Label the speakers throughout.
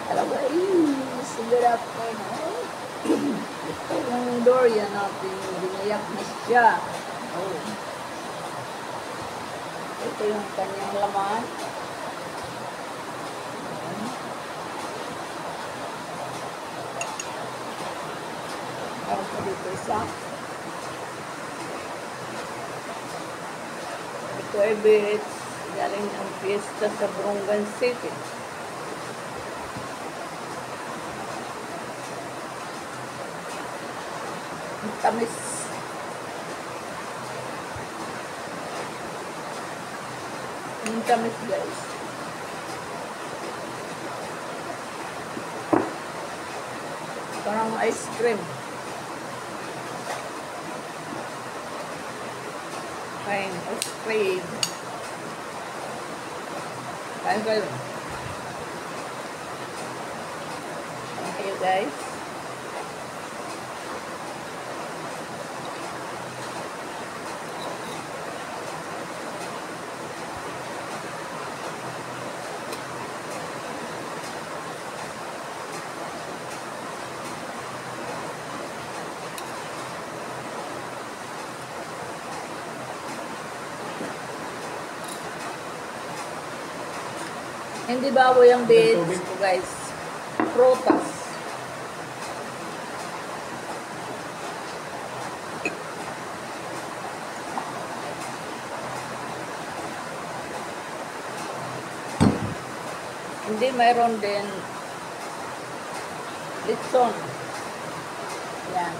Speaker 1: Talaga, sigarap ko na. Yung Dorian natin, binayak na siya. Oh. Ito yung kanyang laman. Meron pa dito isa. Ito ay bits. Galing ng fiesta sa Brungan City. Ang tamis. Ang tamis, guys. Parang ice cream. Fine, ice cream. Kain kayo. Thank you, guys. Hindi baboy ang bits ko, guys. Prutas. Hindi, mayroon din litson. Yan.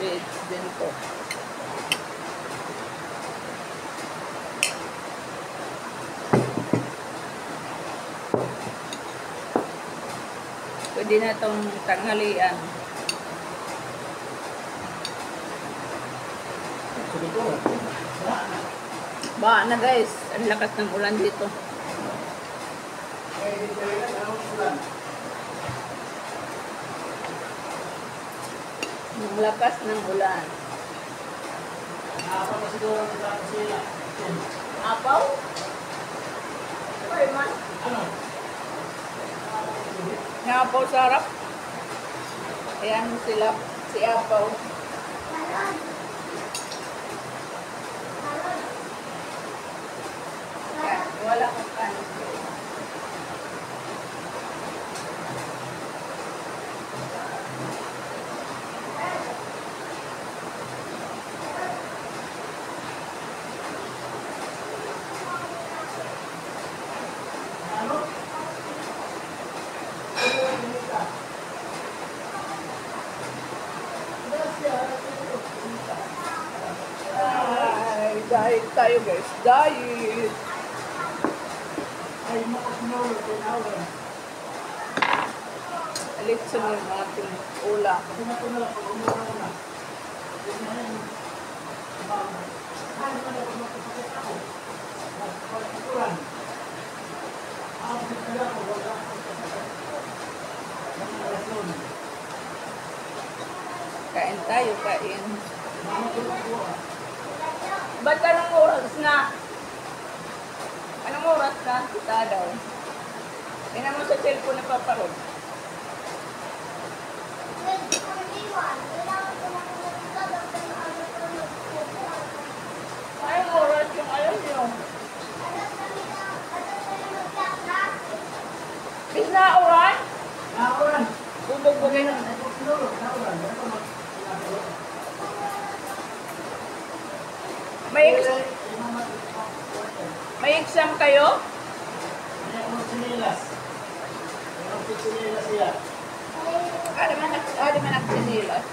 Speaker 1: Bits din to. Pwede na itong tanghalian. Ba na, guys. Ang lakas ng ulan dito. Ang lakas ng ulan.
Speaker 2: Apaw na siguro ang sila.
Speaker 1: Apaw? Ay, man.
Speaker 2: Ano?
Speaker 1: Apaw sarap. Ayan sila, si Apaw. Ayan, wala kang kanin. Ay, diet tayo, guys. Diet.
Speaker 2: Ay, makasinaw, tinawan.
Speaker 1: Alit sa mga ating ulam.
Speaker 2: Kasi na ito na lang, pag umura na. Kasi na yan. Ay, naman ako, magkasakit ako. Pagkaturan. Ako, kaya ako, wala ako kasakit. Ang relasyon.
Speaker 1: Kain tayo, kain.
Speaker 2: Mama ko lang po,
Speaker 1: Ba't anong oras na? Anong oras na? Kita daw. Tingnan mo sa cellphone na paparod. Anong oras yung alam nyo? Bis na oras?
Speaker 2: Nauran.
Speaker 1: Bubog-bugin na.
Speaker 2: Nauran.
Speaker 1: May exam kayo?
Speaker 2: Sinilas. Sinilas siya.
Speaker 1: Ada man nagsinilas.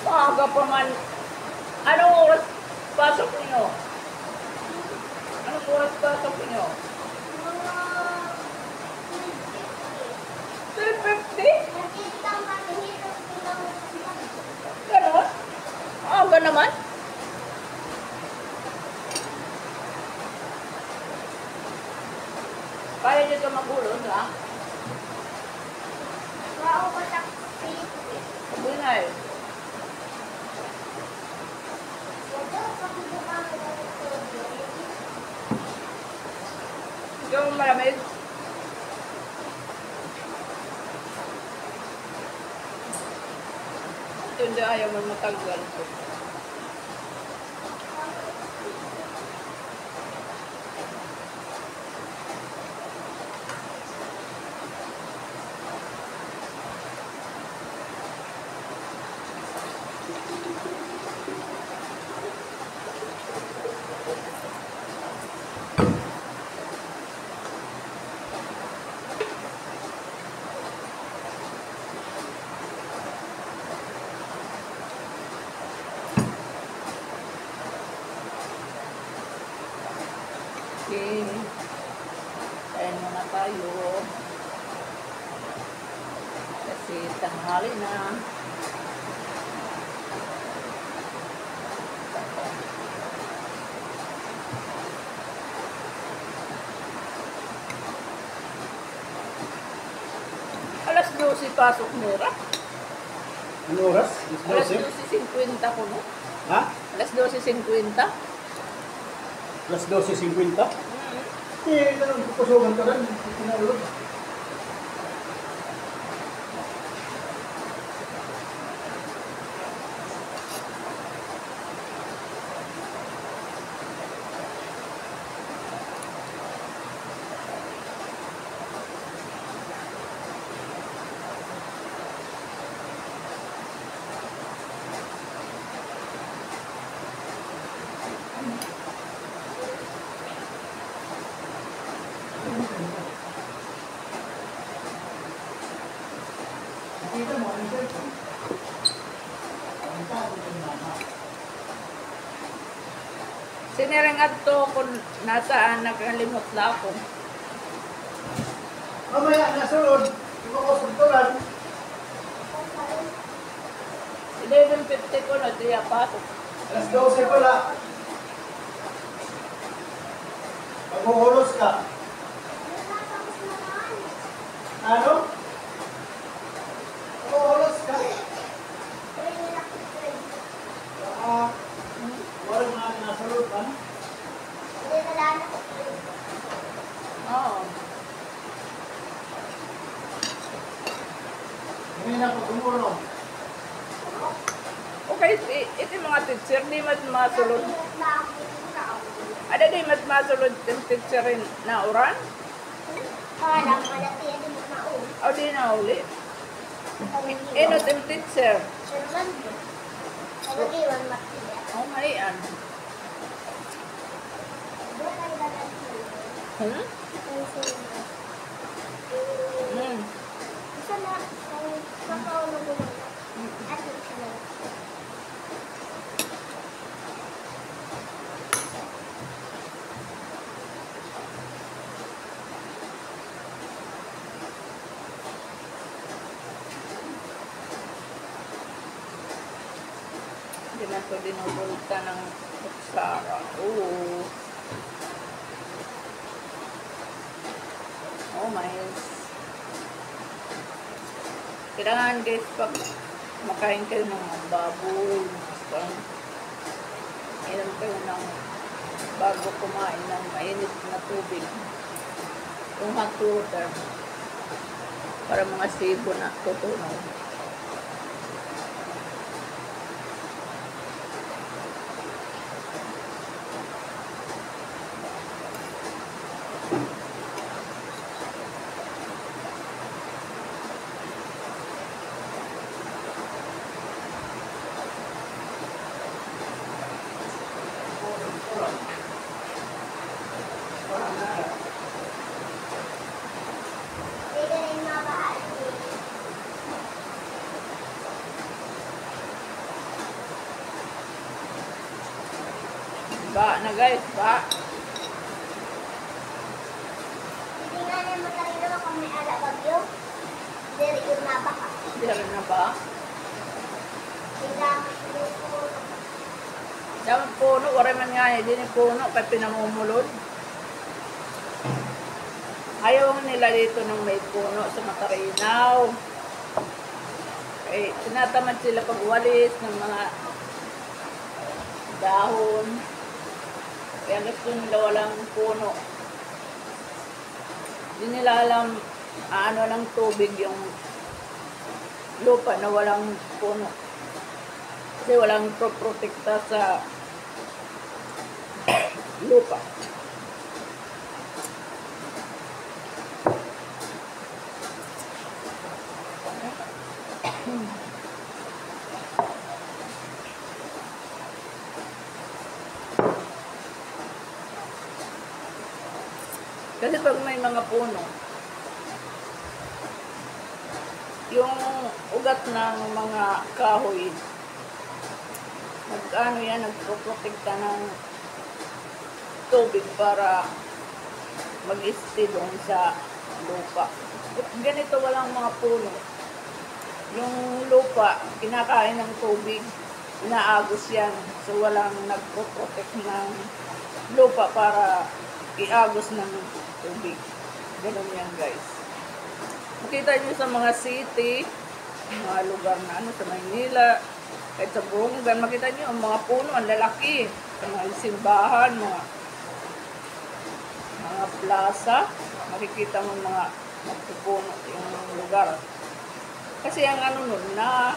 Speaker 1: Maaga pa man. Anong oras pasok niyo? Anong oras pasok niyo? 12:50? Ganon? Aga naman? Kaya nyo ito magulod, ha? Sabi na eh. mo malamig? Hindi ayaw mo matanggal ko. Okay. Kain muna tayo. Kasi tanghali na. Alas 12 pasok nila.
Speaker 2: Ano oras?
Speaker 1: Alas
Speaker 2: 12?
Speaker 1: 12.50 ko, no?
Speaker 2: Ha?
Speaker 1: Alas 12.50.
Speaker 2: Alas 12:50? Eh, ganun, pupusugan ka rin. Pinalog. Kita mo, ano siya ito? Ang tawag ng mama.
Speaker 1: Siniringat to kung nasaan, nakalimot na ako.
Speaker 2: Mamaya, nasunod. Ipakusog ko lang.
Speaker 1: 11.50 ko na diya pasok.
Speaker 2: Alas 12 pala. Paghuhulos ka. Ano? Paghuhulos ka. Wala mga nasunod ba?
Speaker 1: Oo.
Speaker 2: Hindi na po tumulong.
Speaker 1: Okay, ito mga teacher, di mat masulod. Ada di mat masulod yung teacher rin na uran? O di na uli. Ino yung teacher. Oh, malian. Hmm? Hmm. Hindi na ito dinubulta ng kutsara. Oo. Oh my God. Kailangan guys, pag makain kayo ng mga baboy, inom kayo ng bago kumain ng mainit na tubig. Yung hot water. Para mga sibo na tutunaw. Ba na guys, ba.
Speaker 3: Hindi nga naman matalino kung may ala bagyo. Dere yun na baka.
Speaker 1: Hindi rin na ba? Yung puno, wala man nga din yung puno, kaya pinamumulod. Ayaw nila dito ng may puno sa Matarinaw. Eh, tinatamad sila pag walis ng mga dahon. Kaya gusto nila walang puno. Hindi nila alam ano ng tubig yung lupa na walang puno. Kasi walang protekta sa lupa. Kasi pag may mga puno, yung ugat ng mga kahoy, nag-ano yan, nagprotekta ng tubig para mag-stay doon sa lupa. Ganito walang mga puno. Yung lupa, kinakain ng tubig, inaagos yan. So walang nagproprotect ng lupa para iagos ng tubig. Ganun yan guys. Makita nyo sa mga city, mga lugar na ano, sa Maynila, kahit sa Bungan, makita nyo ang mga puno, ang lalaki. Sa mga simbahan, mga plaza, makikita mo mga magpupuno yung lugar. Kasi ang ano nun na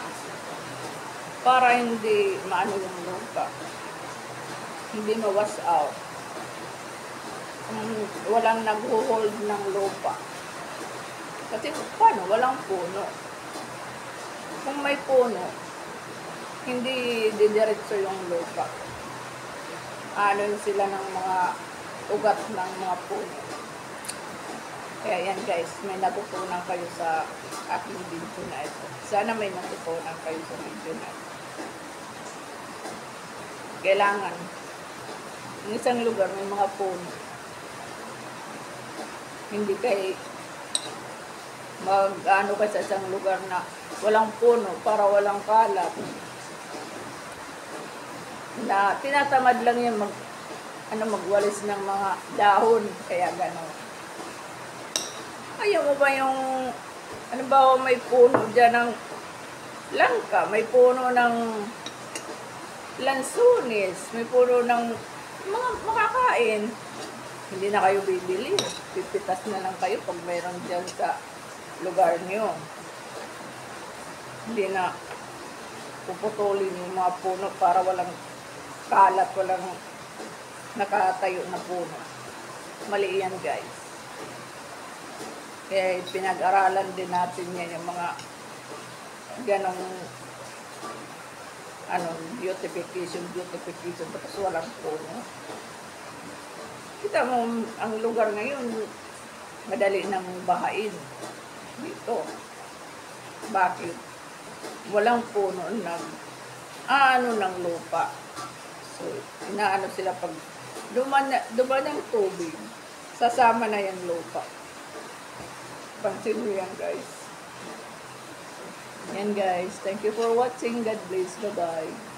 Speaker 1: para hindi maano yung lupa, hindi ma-wash out. Walang nag-hold ng lupa. Kasi paano? Walang puno. Kung may puno, hindi didiretso yung lupa. Ano sila ng mga ugat ng mga puno. Kaya yan guys, may natutunan kayo sa aking video na ito. Sana may natutunan kayo sa video na ito. Kailangan, ng isang lugar may mga puno. Hindi kayo mag-ano ka sa isang lugar na walang puno para walang kalat. Na tinatamad lang yan magwalis ng mga dahon. Kaya gano'n. Ayaw mo ba yung, ano ba may puno dyan ng langka, may puno ng lansunis, may puno ng mga makakain. Hindi na kayo bibili. Pipitas na lang kayo pag mayroon dyan sa lugar nyo. Hindi na puputulin yung mga puno para walang kalat, walang nakatayo na puno. Mali yan guys. Kaya pinag-aralan din natin yan yung mga ganong beautification tapos walang puno. Kita mo ang lugar ngayon madali nang bahain dito. Bakit? Walang puno ng lupa. So, inaano sila pag duman ng tubig, sasama na yung lupa. Pansin mo yan guys. Yan guys. Thank you for watching. God bless. Bye-bye.